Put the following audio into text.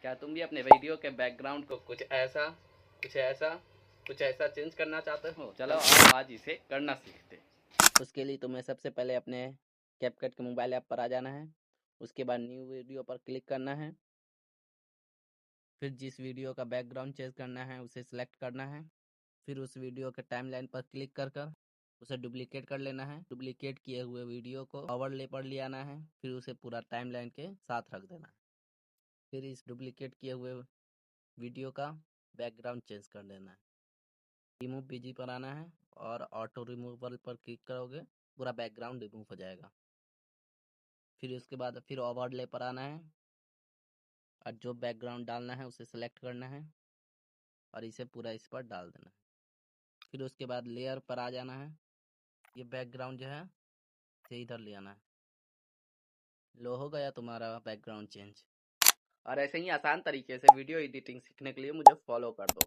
क्या तुम भी अपने वीडियो के बैकग्राउंड को कुछ ऐसा चेंज करना चाहते हो? चलो आज इसे करना सीखते हैं। उसके लिए तुम्हें सबसे पहले अपने कैपकट के मोबाइल ऐप पर आ जाना है। उसके बाद न्यू वीडियो पर क्लिक करना है। फिर जिस वीडियो का बैकग्राउंड चेंज करना है उसे सिलेक्ट करना है। फिर उस वीडियो के टाइमलाइन पर क्लिक कर कर उसे डुप्लीकेट कर लेना है। डुप्लीकेट किए हुए वीडियो को ओवरले पर ले आना है। फिर उसे पूरा टाइमलाइन के साथ रख देना है। फिर इस डुप्लीकेट किए हुए वीडियो का बैकग्राउंड चेंज कर लेना है। रिमूव बीजी पर आना है और ऑटो रिमूवल पर क्लिक करोगे पूरा बैकग्राउंड रिमूव हो जाएगा। फिर उसके बाद फिर ओवरले पर आना है और जो बैकग्राउंड डालना है उसे सेलेक्ट करना है और इसे पूरा इस पर डाल देना है। फिर उसके बाद लेयर पर आ जाना है। ये बैकग्राउंड जो है इसे इधर ले आना है। लो हो गया तुम्हारा बैकग्राउंड चेंज। और ऐसे ही आसान तरीके से वीडियो एडिटिंग सीखने के लिए मुझे फॉलो कर दो।